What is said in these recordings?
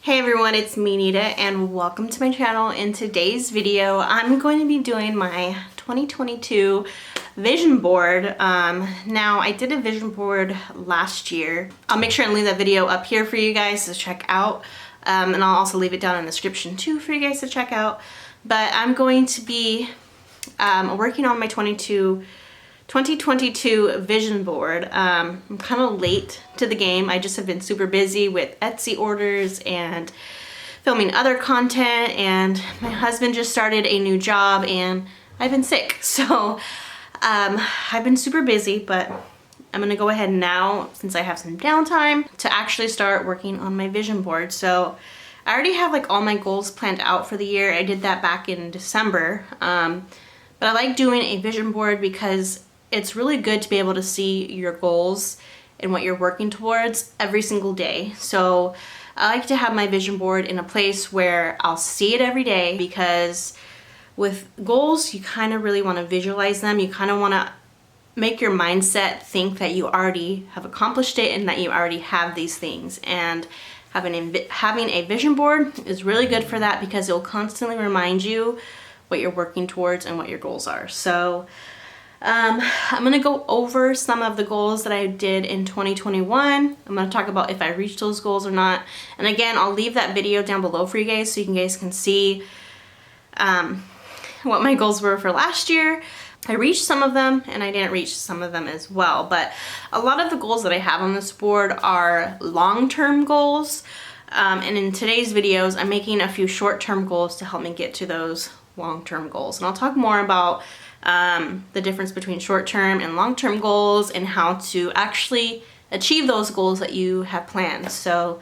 Hey everyone, it's me, Nita, and welcome to my channel. In today's video, I'm going to be doing my 2022 vision board. Now, I did a vision board last year. I'll make sure and leave that video up here for you guys to check out. And I'll also leave it down in the description too for you guys to check out. But I'm going to be working on my 2022 vision board. I'm kind of late to the game. I just have been super busy with Etsy orders and filming other content, and my husband just started a new job and I've been sick. So I've been super busy, but I'm gonna go ahead now, since I have some downtime, to actually start working on my vision board. So I already have like all my goals planned out for the year. I did that back in December. But I like doing a vision board because it's really good to be able to see your goals and what you're working towards every single day. So I like to have my vision board in a place where I'll see it every day, because with goals, you kind of really want to visualize them. You kind of want to make your mindset think that you already have accomplished it and that you already have these things. And having a vision board is really good for that, because it will constantly remind you what you're working towards and what your goals are. So I'm gonna go over some of the goals that I did in 2021. I'm gonna talk about if I reached those goals or not. And again, I'll leave that video down below for you guys so you guys can see what my goals were for last year. I reached some of them and I didn't reach some of them as well. But a lot of the goals that I have on this board are long-term goals. And in today's videos, I'm making a few short-term goals to help me get to those long-term goals. And I'll talk more about the difference between short-term and long-term goals and how to actually achieve those goals that you have planned. So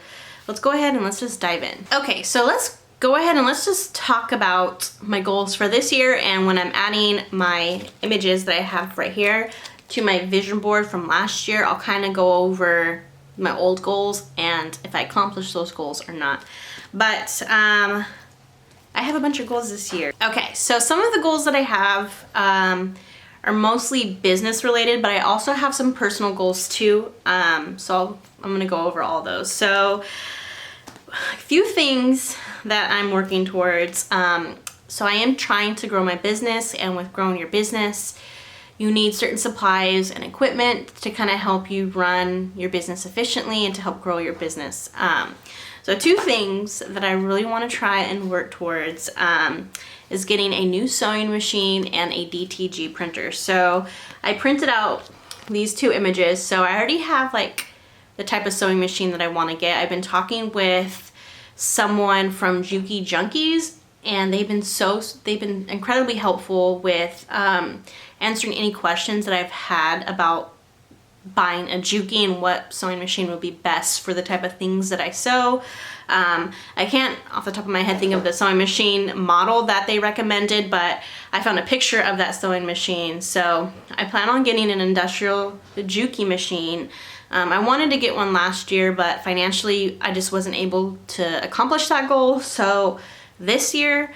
let's go ahead and let's just dive in. Okay, so let's go ahead and let's just talk about my goals for this year. And when I'm adding my images that I have right here to my vision board from last year, I'll kind of go over my old goals and if I accomplish those goals or not. But I have a bunch of goals this year. Okay, so some of the goals that I have are mostly business related, but I also have some personal goals too. So I'm gonna go over all those. So a few things that I'm working towards. So I am trying to grow my business, and with growing your business, you need certain supplies and equipment to kind of help you run your business efficiently and to help grow your business. So two things that I really want to try and work towards is getting a new sewing machine and a DTG printer. So I printed out these two images. So I already have like the type of sewing machine that I want to get. I've been talking with someone from Juki Junkies, and they've been incredibly helpful with answering any questions that I've had about buying a Juki and what sewing machine would be best for the type of things that I sew. I can't off the top of my head think of the sewing machine model that they recommended, but I found a picture of that sewing machine. So I plan on getting an industrial Juki machine. I wanted to get one last year, but financially I just wasn't able to accomplish that goal. So this year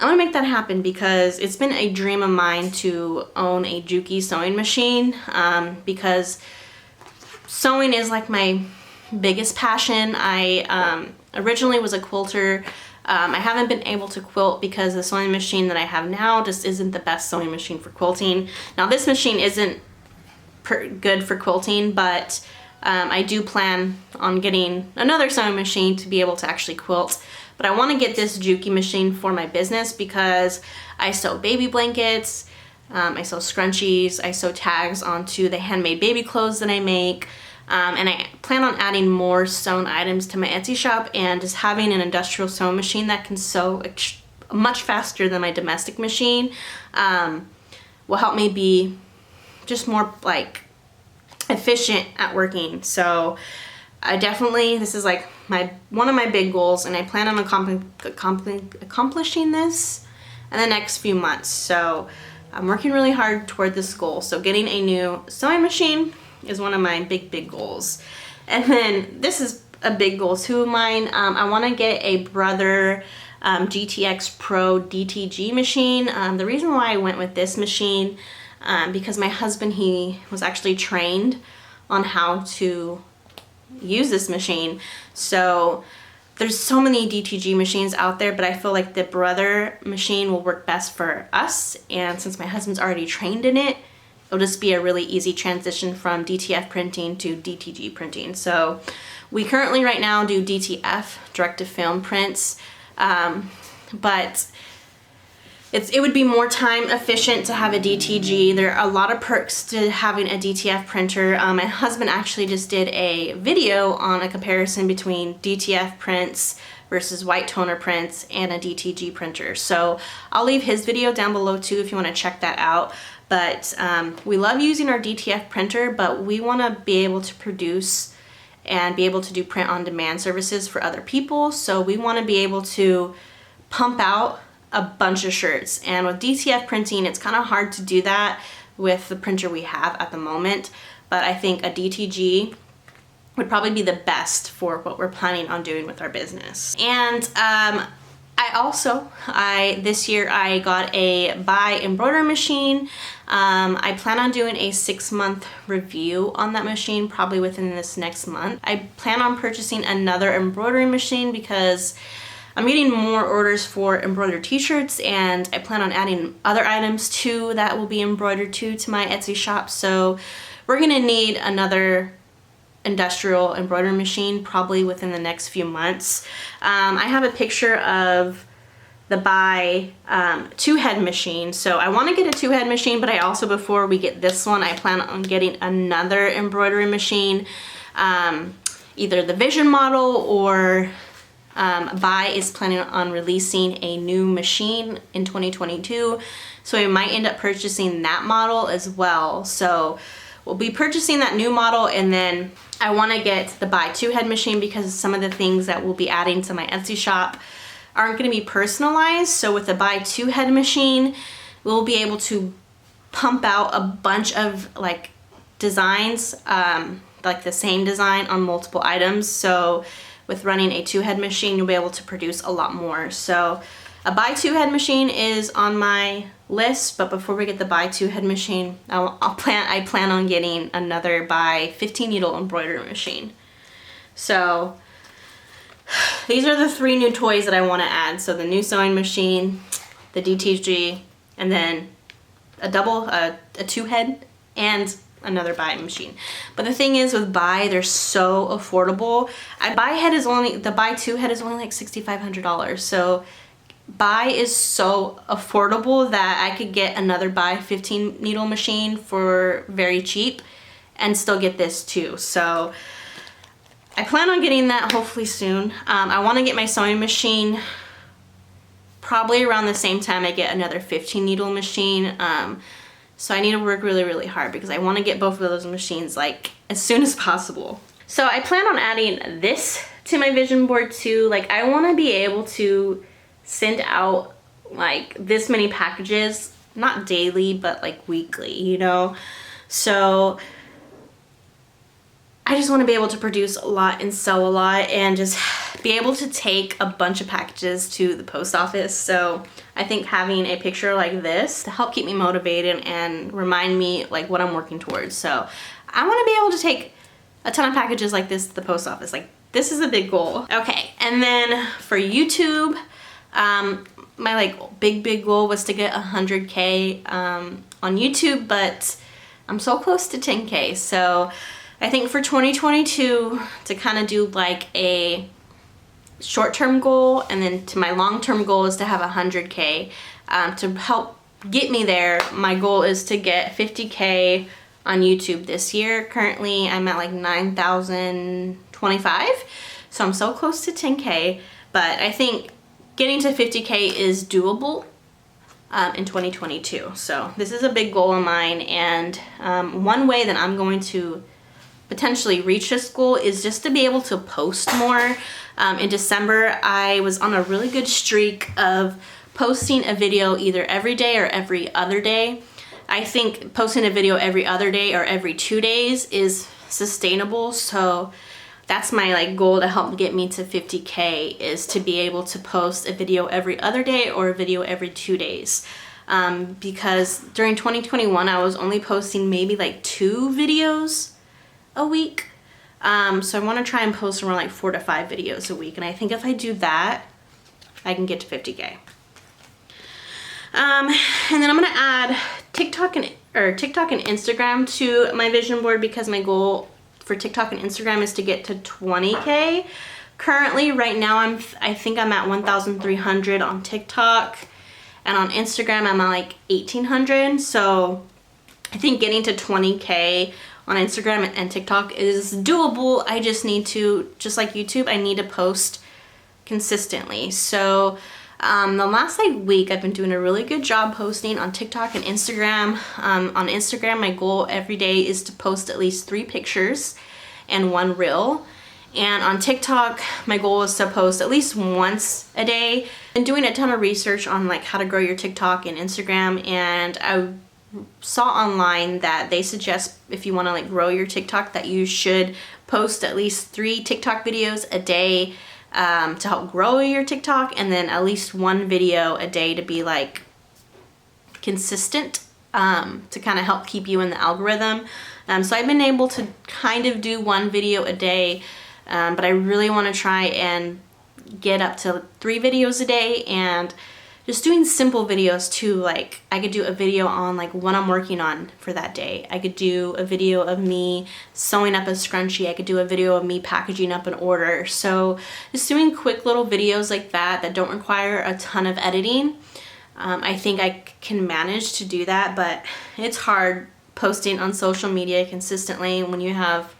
I'm gonna make that happen, because it's been a dream of mine to own a Juki sewing machine, because sewing is like my biggest passion. I originally was a quilter. I haven't been able to quilt because the sewing machine that I have now just isn't the best sewing machine for quilting. Now this machine isn't good for quilting, but I do plan on getting another sewing machine to be able to actually quilt. But I want to get this Juki machine for my business, because I sew baby blankets, I sew scrunchies, I sew tags onto the handmade baby clothes that I make, and I plan on adding more sewn items to my Etsy shop, and just having an industrial sewing machine that can sew much faster than my domestic machine will help me be just more like efficient at working. So I definitely, this is like one of my big goals, and I plan on accomplishing this in the next few months. So I'm working really hard toward this goal. So getting a new sewing machine is one of my big goals. And then this is a big goal too of mine. I want to get a Brother GTX Pro DTG machine. The reason why I went with this machine, because my husband, he was actually trained on how to use this machine. So There's so many DTG machines out there, but I feel like the Brother machine will work best for us. And since my husband's already trained in it, it'll just be a really easy transition from DTF printing to DTG printing. So we currently right now do DTF, direct to film prints, but it would be more time efficient to have a DTG. There are a lot of perks to having a DTF printer. My husband actually just did a video on a comparison between DTF prints versus white toner prints and a DTG printer. So I'll leave his video down below too if you want to check that out. But we love using our DTF printer, but we want to be able to produce and be able to do print on demand services for other people. So we want to be able to pump out a bunch of shirts, and with DTF printing it's kind of hard to do that with the printer we have at the moment, but I think a DTG would probably be the best for what we're planning on doing with our business. And this year I got a buy embroidery machine. I plan on doing a 6-month review on that machine probably within this next month. I plan on purchasing another embroidery machine because I'm getting more orders for embroidered t-shirts, and I plan on adding other items too that will be embroidered too to my Etsy shop. So we're gonna need another industrial embroidery machine probably within the next few months. I have a picture of the buy 2-head machine. So I want to get a 2-head machine, but I also, before we get this one, I plan on getting another embroidery machine, either the Vision model or Buy is planning on releasing a new machine in 2022, so we might end up purchasing that model as well. So we'll be purchasing that new model, and then I want to get the Buy 2-head machine because some of the things that we'll be adding to my Etsy shop aren't going to be personalized. So with the Buy 2-head machine, we'll be able to pump out a bunch of like designs, like the same design on multiple items. So with running a 2-head machine, you'll be able to produce a lot more. So a Buy 2-head machine is on my list, but before we get the Buy 2-head machine, I plan on getting another Buy 15-needle embroidery machine. So these are the 3 new toys that I want to add. So the new sewing machine, the DTG, and then a 2-head and another Buy machine. But the thing is with Buy, they're so affordable. The Buy 2-head is only like $6,500. So Buy is so affordable that I could get another Buy 15-needle machine for very cheap and still get this too. So I plan on getting that hopefully soon. I want to get my sewing machine probably around the same time I get another 15-needle machine. So I need to work really, really hard because I want to get both of those machines like as soon as possible. So I plan on adding this to my vision board too. Like I want to be able to send out like this many packages, not daily, but like weekly, you know? So I just want to be able to produce a lot and sell a lot and just be able to take a bunch of packages to the post office. So I think having a picture like this to help keep me motivated and remind me like what I'm working towards. So I want to be able to take a ton of packages like this to the post office. Like this is a big goal. Okay, and then for YouTube, my like big goal was to get 100K on YouTube, but I'm so close to 10K. So I think for 2022 to kind of do like a short-term goal, and then to my long-term goal is to have 100K. To help get me there, my goal is to get 50K on YouTube this year. Currently I'm at like 9,025, so I'm so close to 10K, but I think getting to 50K is doable in 2022. So this is a big goal of mine, and one way that I'm going to potentially reach this goal is just to be able to post more. In December, I was on a really good streak of posting a video either every day or every other day. I think posting a video every other day or every 2 days is sustainable. So that's my like goal to help get me to 50K, is to be able to post a video every other day or a video every 2 days. Because during 2021, I was only posting maybe like 2 videos a week. So I want to try and post around like 4 to 5 videos a week. And I think if I do that, I can get to 50K. And then I'm going to add TikTok and Instagram to my vision board, because my goal for TikTok and Instagram is to get to 20K. Currently, right now, I think I'm at 1,300 on TikTok, and on Instagram, I'm at like 1,800. So I think getting to 20K on Instagram and TikTok is doable. I just need to, just like YouTube, I need to post consistently. So the last week, I've been doing a really good job posting on TikTok and Instagram. On Instagram, my goal every day is to post at least 3 pictures and 1 reel. And on TikTok, my goal is to post at least once a day. I've been doing a ton of research on like how to grow your TikTok and Instagram, and I saw online that they suggest if you want to like grow your TikTok that you should post at least 3 TikTok videos a day to help grow your TikTok, and then at least 1 video a day to be like consistent, to kind of help keep you in the algorithm. So I've been able to kind of do 1 video a day, but I really want to try and get up to 3 videos a day, and just doing simple videos too. Like I could do a video on like what I'm working on for that day. I could do a video of me sewing up a scrunchie. I could do a video of me packaging up an order. So just doing quick little videos like that don't require a ton of editing. I think I can manage to do that, but it's hard posting on social media consistently when you have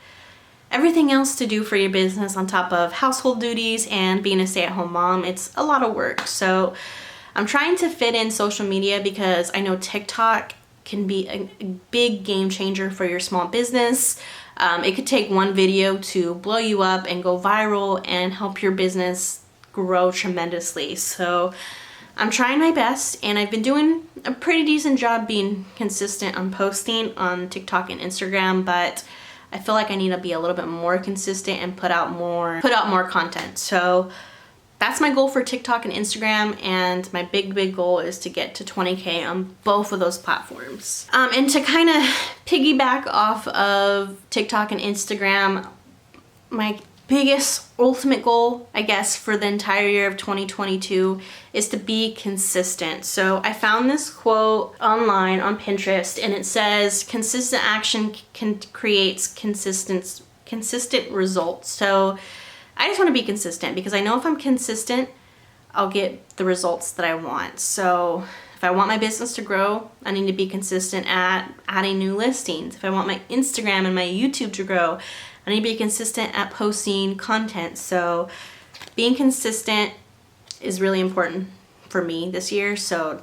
everything else to do for your business on top of household duties and being a stay-at-home mom. It's a lot of work. So I'm trying to fit in social media, because I know TikTok can be a big game changer for your small business. It could take 1 video to blow you up and go viral and help your business grow tremendously. So I'm trying my best, and I've been doing a pretty decent job being consistent on posting on TikTok and Instagram, but I feel like I need to be a little bit more consistent and put out more content. So that's my goal for TikTok and Instagram, and my big goal is to get to 20K on both of those platforms. And to kind of piggyback off of TikTok and Instagram, my biggest ultimate goal, I guess, for the entire year of 2022 is to be consistent. So I found this quote online on Pinterest, and it says, consistent action creates consistent results. So I just want to be consistent, because I know if I'm consistent, I'll get the results that I want. So if I want my business to grow, I need to be consistent at adding new listings. If I want my Instagram and my YouTube to grow, I need to be consistent at posting content. So being consistent is really important for me this year. So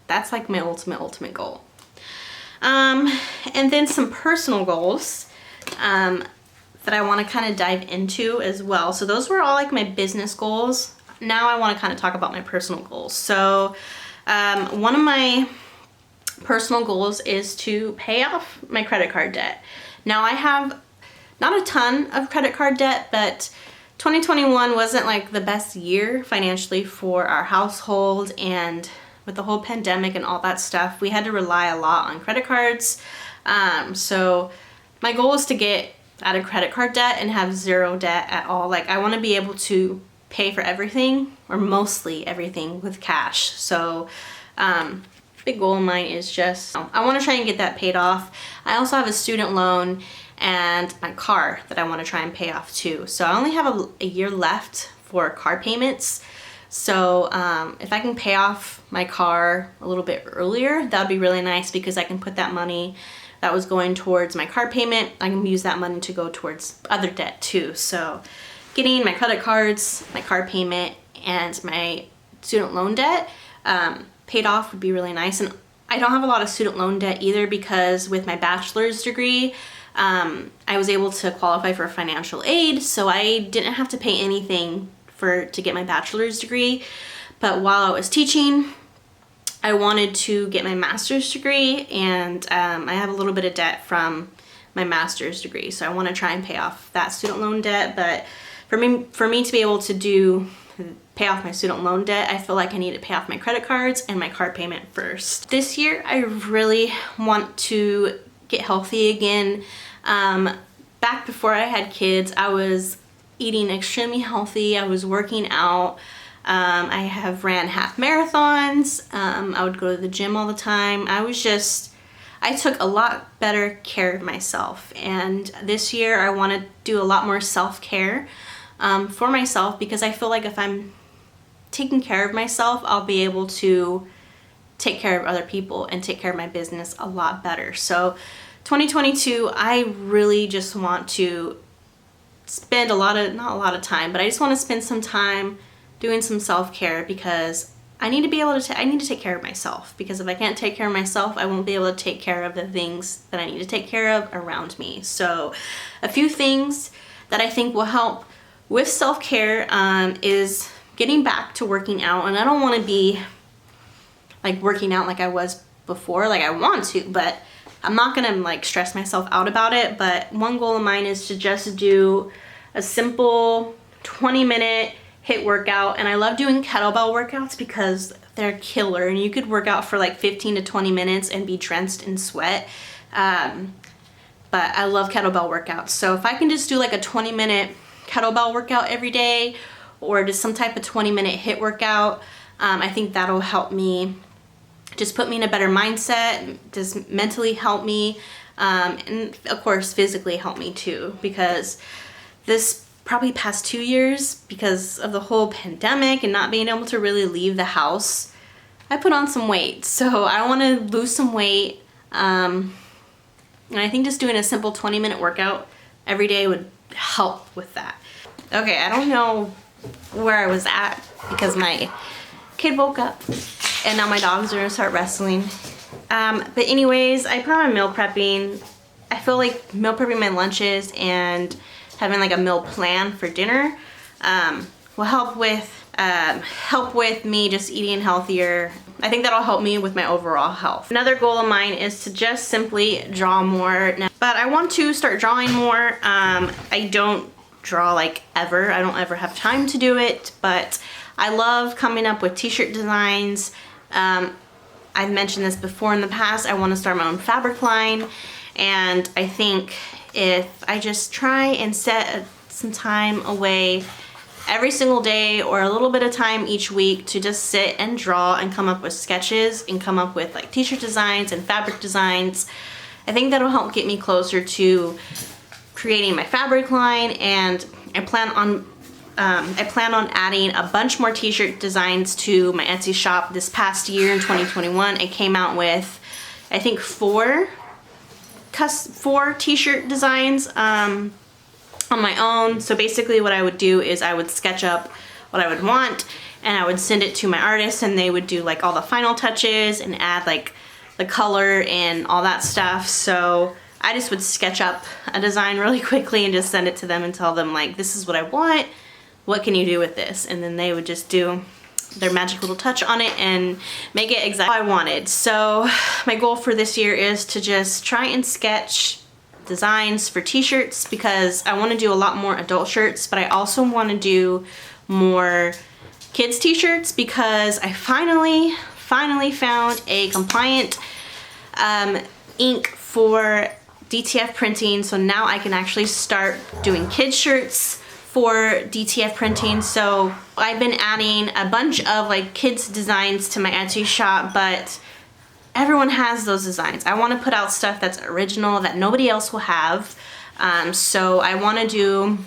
that's like my ultimate goal. And then some personal goals that I want to kind of dive into as well. So those were all like my business goals. Now I want to kind of talk about my personal goals. So one of my personal goals is to pay off my credit card debt. Now I have not a ton of credit card debt, but 2021 wasn't like the best year financially for our household, and with the whole pandemic and all that stuff, we had to rely a lot on credit cards. So my goal is to get out of credit card debt and have 0 debt at all. Like I want to be able to pay for everything, or mostly everything, with cash. So big goal of mine is just, I want to try and get that paid off. I also have a student loan and my car that I want to try and pay off too. So I only have a year left for car payments. So if I can pay off my car a little bit earlier, that would be really nice, because I can put that money that was going towards my car payment, I can use that money to go towards other debt too. So getting my credit cards, my car payment, and my student loan debt paid off would be really nice. And I don't have a lot of student loan debt either, because with my bachelor's degree, I was able to qualify for financial aid, so I didn't have to pay anything to get my bachelor's degree. But while I was teaching, I wanted to get my master's degree, and I have a little bit of debt from my master's degree, so I want to try and pay off that student loan debt. But for me to be able to pay off my student loan debt, I feel like I need to pay off my credit cards and my car payment first. This year, I really want to get healthy again. back before I had kids, I was eating extremely healthy. I was working out. I have ran half marathons. I would go to the gym all the time. I took a lot better care of myself. And this year I want to do a lot more self-care for myself, because I feel like if I'm taking care of myself, I'll be able to take care of other people and take care of my business a lot better. So 2022, I really just want to spend not a lot of time, but I just want to spend some time doing some self-care, because I need to be able to I need to take care of myself, because if I can't take care of myself, I won't be able to take care of the things that I need to take care of around me. So a few things that I think will help with self-care is getting back to working out. And I don't want to be like working out like I was before. Like, I want to, but I'm not gonna like stress myself out about it. But one goal of mine is to just do a simple 20-minute HIIT workout. And I love doing kettlebell workouts because they're killer, and you could work out for like 15 to 20 minutes and be drenched in sweat. But I love kettlebell workouts. So if I can just do like a 20-minute kettlebell workout every day, or just some type of 20-minute HIIT workout, I think that'll help me, just put me in a better mindset, just mentally help me, and of course physically help me too, because this probably past 2 years, because of the whole pandemic and not being able to really leave the house, I put on some weight. So I want to lose some weight, and I think just doing a simple 20-minute workout every day would help with that. Okay, I don't know where I was at because my kid woke up and now my dogs are gonna start wrestling. But anyways, I plan on meal prepping. I feel like meal prepping my lunches and having like a meal plan for dinner will help with me just eating healthier. I think that'll help me with my overall health. Another goal of mine is to just simply draw more. But I want to start drawing more. I don't draw like ever. I don't ever have time to do it, but I love coming up with t-shirt designs. I've mentioned this before in the past. I want to start my own fabric line, and I think if I just try and set some time away every single day, or a little bit of time each week, to just sit and draw and come up with sketches and come up with like t-shirt designs and fabric designs, I think that'll help get me closer to creating my fabric line. And I plan on adding a bunch more t-shirt designs to my Etsy shop. This past year in 2021, I came out with, I think, four t-shirt designs on my own. So basically what I would do is I would sketch up what I would want, and I would send it to my artist, and they would do like all the final touches and add like the color and all that stuff. So I just would sketch up a design really quickly and just send it to them and tell them like, this is what I want, what can you do with this? And then they would just do their magic little touch on it and make it exactly how I wanted. So my goal for this year is to just try and sketch designs for t-shirts, because I want to do a lot more adult shirts, but I also want to do more kids t-shirts, because I finally found a compliant ink for DTF printing. So now I can actually start doing kids shirts for DTF printing. So I've been adding a bunch of like kids designs to my Etsy shop, but everyone has those designs. I want to put out stuff that's original that nobody else will have. So I want to do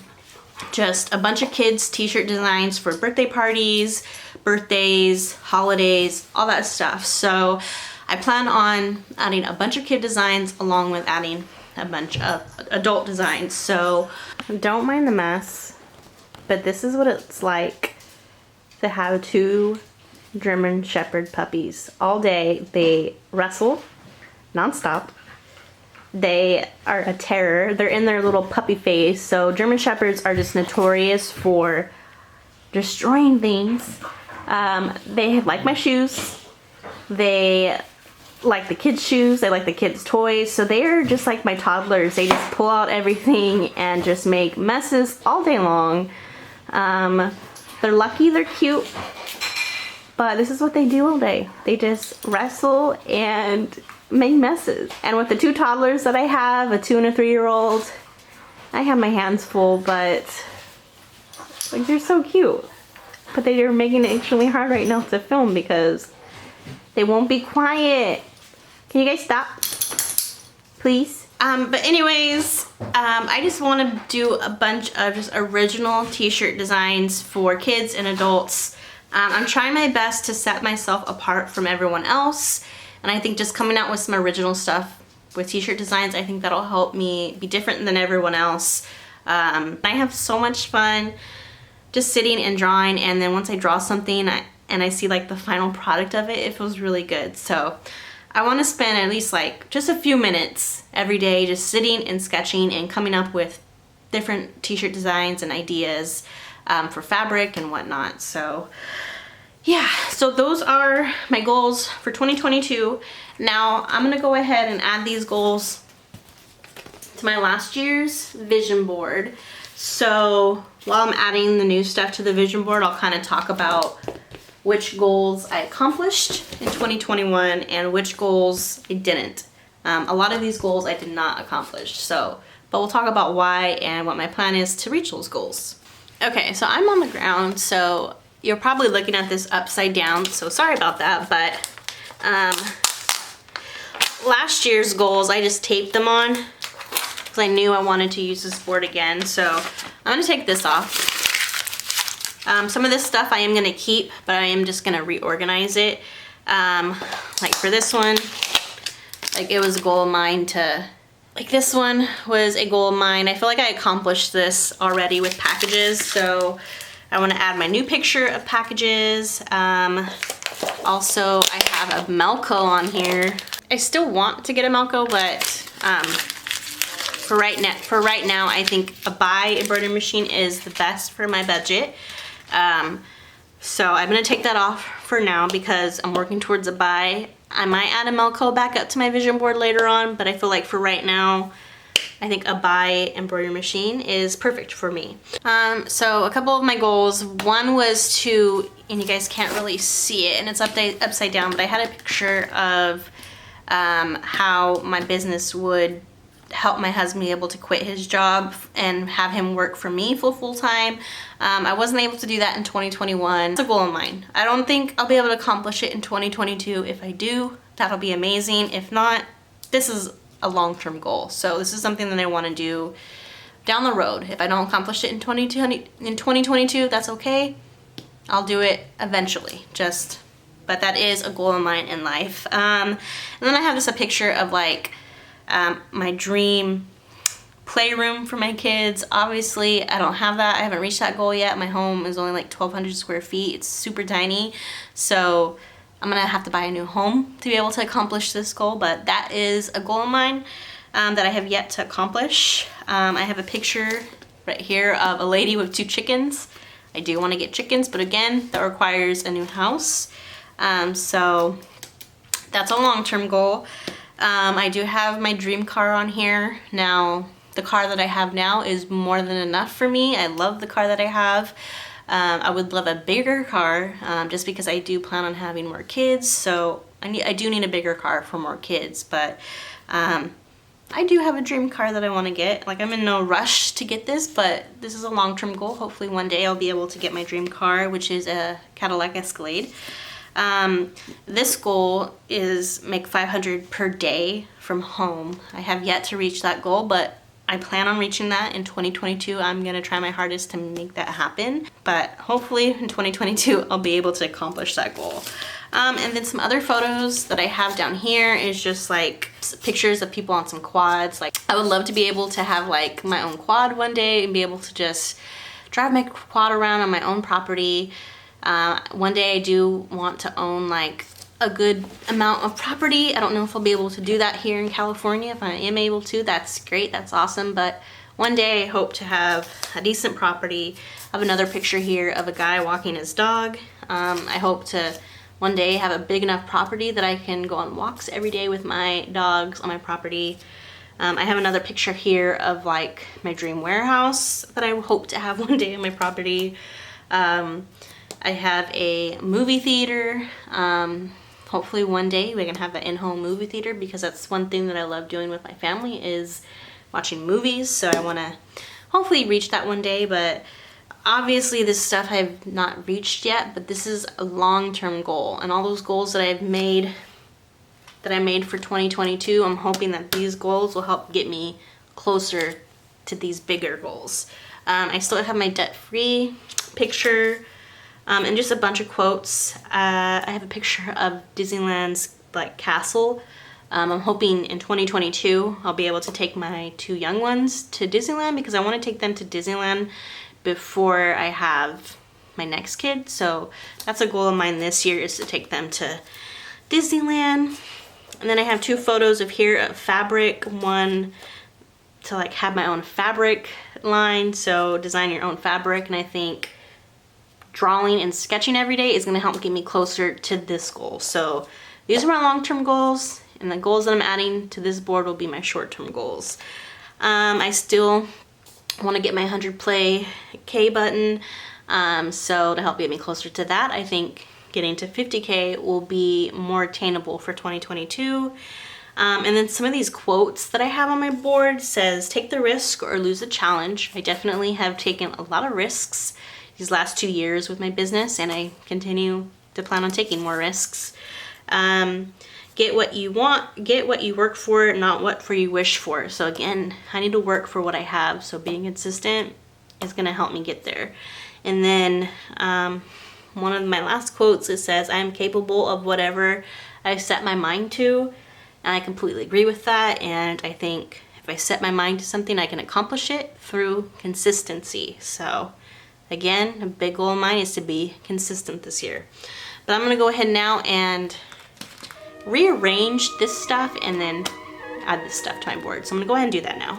just a bunch of kids t-shirt designs for birthday parties, birthdays, holidays, all that stuff. So I plan on adding a bunch of kid designs along with adding a bunch of adult designs. So don't mind the mess, but this is what it's like to have two German Shepherd puppies. All day they wrestle nonstop. They are a terror. They're in their little puppy phase. So German Shepherds are just notorious for destroying things. They like my shoes. They like the kids' shoes. They like the kids' toys. So they are just like my toddlers. They just pull out everything and just make messes all day long. They're lucky, they're cute, but this is what they do all day. They just wrestle and make messes. And with the two toddlers that I have, a 2- and a 3-year-old, I have my hands full, but like they're so cute. But they are making it extremely hard right now to film because they won't be quiet. Can you guys stop? Please? But anyways, I just want to do a bunch of just original t-shirt designs for kids and adults. I'm trying my best to set myself apart from everyone else. And I think just coming out with some original stuff with t-shirt designs, I think that'll help me be different than everyone else. I have so much fun just sitting and drawing, and then once I draw something and I see like the final product of it, it feels really good. So I want to spend at least like just a few minutes every day just sitting and sketching and coming up with different t-shirt designs and ideas for fabric and whatnot. So yeah, so those are my goals for 2022. Now I'm gonna go ahead and add these goals to my last year's vision board. So while I'm adding the new stuff to the vision board, I'll kind of talk about which goals I accomplished in 2021 and which goals I didn't. A lot of these goals I did not accomplish, but we'll talk about why and what my plan is to reach those goals. Okay, so I'm on the ground, so you're probably looking at this upside down, so sorry about that, but last year's goals, I just taped them on because I knew I wanted to use this board again, so I'm gonna take this off. Some of this stuff I am gonna keep, but I am just gonna reorganize it. Like for this one, like it was a goal of mine to, like this one was a goal of mine. I feel like I accomplished this already with packages, so I want to add my new picture of packages. Also, I have a Melco on here. I still want to get a Melco, but for right now, I think a buy embroidery machine is the best for my budget. So I'm gonna take that off for now because I'm working towards a buy. I might add a Melco back up to my vision board later on, but I feel like for right now, I think a buy embroidery machine is perfect for me. So a couple of my goals. One was to, and you guys can't really see it, and it's upside down, but I had a picture of how my business would help my husband be able to quit his job and have him work for me full time. I wasn't able to do that in 2021. It's a goal of mine. I don't think I'll be able to accomplish it in 2022. If I do, that'll be amazing. If not, this is a long-term goal. So this is something that I want to do down the road. If I don't accomplish it in 2022, that's okay. I'll do it eventually. But that is a goal of mine in life. And then I have a picture of like my dream playroom for my kids. Obviously, I don't have that. I haven't reached that goal yet. My home is only like 1,200 square feet. It's super tiny. So I'm gonna have to buy a new home to be able to accomplish this goal, but that is a goal of mine that I have yet to accomplish. I have a picture right here of a lady with 2 chickens. I do want to get chickens, but again, that requires a new house. So that's a long-term goal. I do have my dream car on here. Now, the car that I have now is more than enough for me. I love the car that I have. I would love a bigger car just because I do plan on having more kids, so I do need a bigger car for more kids, but I do have a dream car that I want to get. Like, I'm in no rush to get this, but this is a long-term goal. Hopefully one day I'll be able to get my dream car, which is a Cadillac Escalade. This goal is make 500 per day from home. I have yet to reach that goal, but I plan on reaching that in 2022. I'm gonna try my hardest to make that happen, but hopefully in 2022 I'll be able to accomplish that goal. And then some other photos that I have down here is just like pictures of people on some quads. Like, I would love to be able to have like my own quad one day and be able to just drive my quad around on my own property. One day I do want to own like a good amount of property. I don't know if I'll be able to do that here in California. If I am able to, that's great, that's awesome. But one day I hope to have a decent property. I have another picture here of a guy walking his dog. I hope to one day have a big enough property that I can go on walks every day with my dogs on my property. I have another picture here of like my dream warehouse that I hope to have one day on my property. I have a movie theater. Hopefully one day we can have an in-home movie theater, because that's one thing that I love doing with my family is watching movies, so I want to hopefully reach that one day. But obviously this stuff I've not reached yet, but this is a long-term goal, and all those goals that I made for 2022, I'm hoping that these goals will help get me closer to these bigger goals. I still have my debt-free picture, and just a bunch of quotes. I have a picture of Disneyland's castle. I'm hoping in 2022 I'll be able to take my 2 young ones to Disneyland, because I want to take them to Disneyland before I have my next kid. So that's a goal of mine this year, is to take them to Disneyland. And then I have 2 photos of fabric, one to have my own fabric line, so design your own fabric. And I think drawing and sketching every day is going to help get me closer to this goal. So these are my long-term goals, and the goals that I'm adding to this board will be my short-term goals. I still want to get my 100 play K button, so to help get me closer to that, I think getting to 50K will be more attainable for 2022. And then some of these quotes that I have on my board says, take the risk or lose the challenge. I definitely have taken a lot of risks these last 2 years with my business, and I continue to plan on taking more risks. Get what you want, get what you work for, not what you wish for. So again, I need to work for what I have, so being consistent is gonna help me get there. And then one of my last quotes, it says, I am capable of whatever I set my mind to. And I completely agree with that. And I think if I set my mind to something, I can accomplish it through consistency. So again, a big goal of mine is to be consistent this year. But I'm gonna go ahead now and rearrange this stuff and then add this stuff to my board. So I'm gonna go ahead and do that now.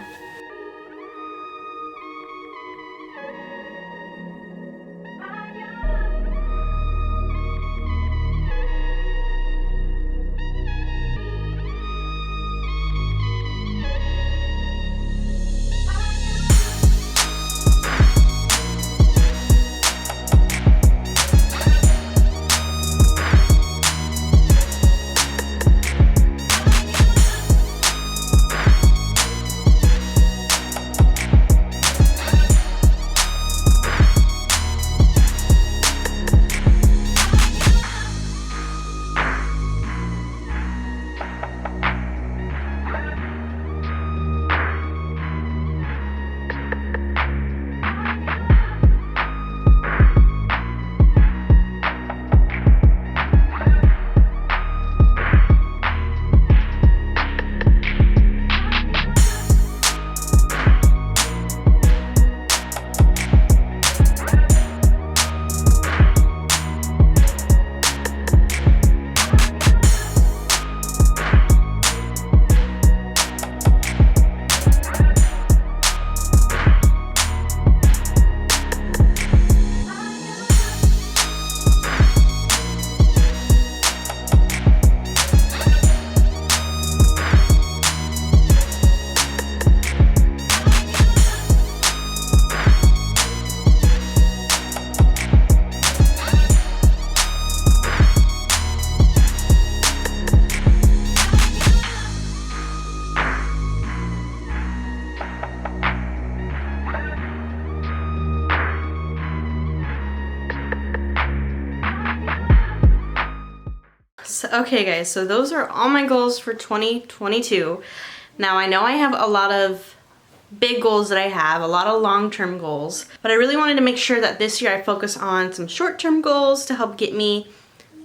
So, okay guys, so those are all my goals for 2022. Now I know I have a lot of big goals that I have, a lot of long-term goals, but I really wanted to make sure that this year I focus on some short-term goals to help get me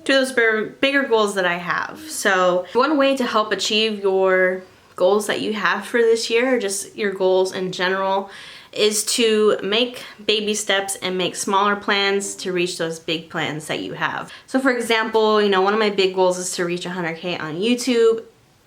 to those bigger goals that I have. So one way to help achieve your goals that you have for this year, or just your goals in general, is to make baby steps and make smaller plans to reach those big plans that you have. So for example, you know, one of my big goals is to reach 100K on YouTube.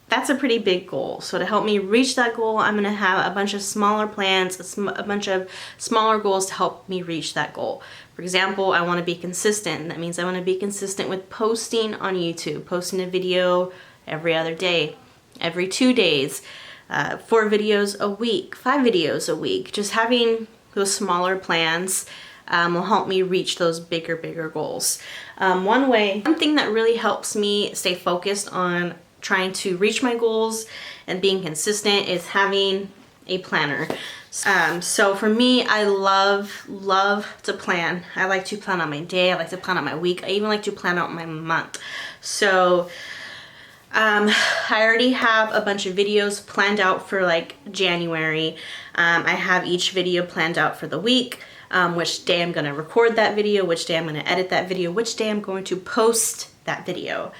That's a pretty big goal. So to help me reach that goal, I'm gonna have a bunch of smaller plans, a bunch of smaller goals to help me reach that goal. For example, I wanna be consistent. That means I wanna be consistent with posting on YouTube, posting a video every other day, every 2 days, 4 videos a week, 5 videos a week. Just having those smaller plans will help me reach those bigger goals. One thing that really helps me stay focused on trying to reach my goals and being consistent is having a planner. So for me, I love to plan. I like to plan out my day. I like to plan out my week. I even like to plan out my month. So I already have a bunch of videos planned out for like January. I have each video planned out for the week, which day I'm going to record that video, which day I'm going to edit that video, which day I'm going to post that video.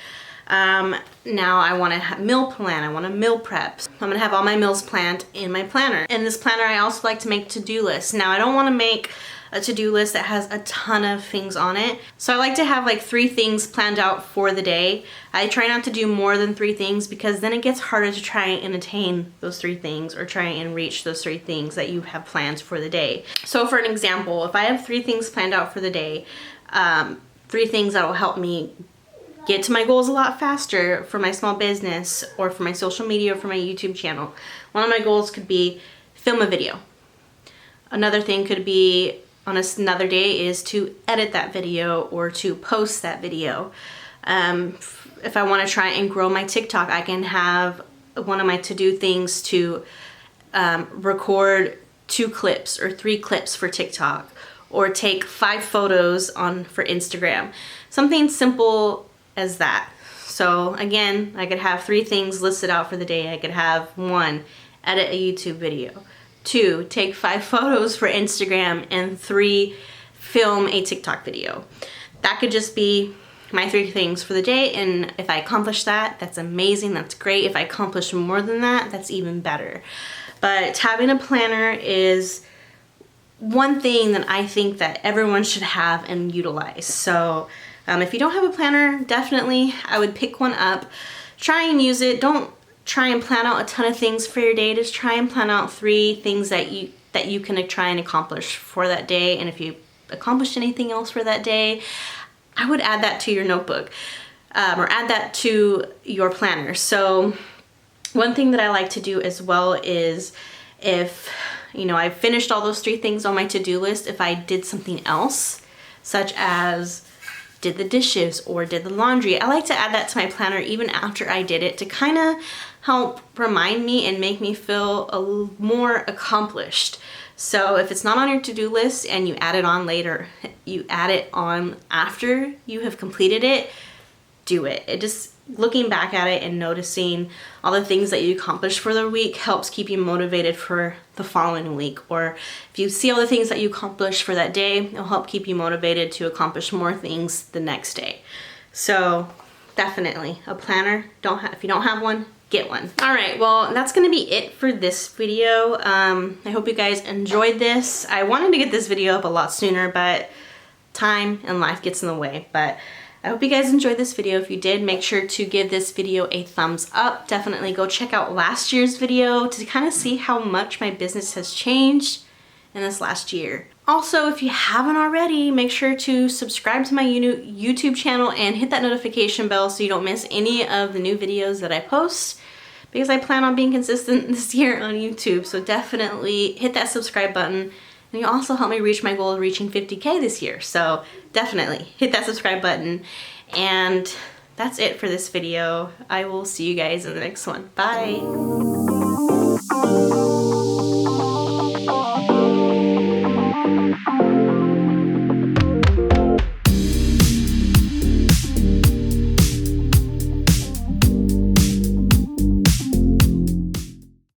Now I want to meal plan. I want to meal prep. I'm going to have all my meals planned in my planner. In this planner, I also like to make to-do lists. Now I don't want to make a to-do list that has a ton of things on it. So I like to have like 3 things planned out for the day. I try not to do more than 3 things because then it gets harder to try and attain those 3 things or try and reach those 3 things that you have planned for the day. So for an example, if I have 3 things planned out for the day, 3 things that will help me get to my goals a lot faster for my small business or for my social media or for my YouTube channel. One of my goals could be film a video. Another thing could be on another day is to edit that video or to post that video. If I want to try and grow my TikTok, I can have one of my to-do things to record 2 clips or 3 clips for TikTok, or take 5 photos for Instagram. Something simple as that. So again, I could have 3 things listed out for the day. I could have 1, edit a YouTube video, 2, take 5 photos for Instagram, and 3, film a TikTok video. That could just be my 3 things for the day, and if I accomplish that, that's amazing, that's great. If I accomplish more than that, that's even better. But having a planner is one thing that I think that everyone should have and utilize. So if you don't have a planner, definitely I would pick one up, try and use it. Don't try and plan out a ton of things for your day. Just try and plan out 3 things that you can try and accomplish for that day. And if you accomplished anything else for that day, I would add that to your notebook, or add that to your planner. So one thing that I like to do as well is, if I finished all those 3 things on my to-do list, if I did something else, such as did the dishes or did the laundry, I like to add that to my planner even after I did it, to kind of help remind me and make me feel more accomplished. So if it's not on your to-do list and you add it on later, you add it on after you have completed it, do it. It just, looking back at it and noticing all the things that you accomplished for the week helps keep you motivated for the following week. Or if you see all the things that you accomplished for that day, it'll help keep you motivated to accomplish more things the next day. So definitely a planner. If you don't have one, get one. All right, well, that's gonna be it for this video. I hope you guys enjoyed this. I wanted to get this video up a lot sooner, but time and life gets in the way. But I hope you guys enjoyed this video. If you did, make sure to give this video a thumbs up. Definitely go check out last year's video to kind of see how much my business has changed in this last year. Also, if you haven't already, make sure to subscribe to my YouTube channel and hit that notification bell so you don't miss any of the new videos that I post, because I plan on being consistent this year on YouTube. So definitely hit that subscribe button. And you also help me reach my goal of reaching 50K this year. So definitely hit that subscribe button. And that's it for this video. I will see you guys in the next one. Bye.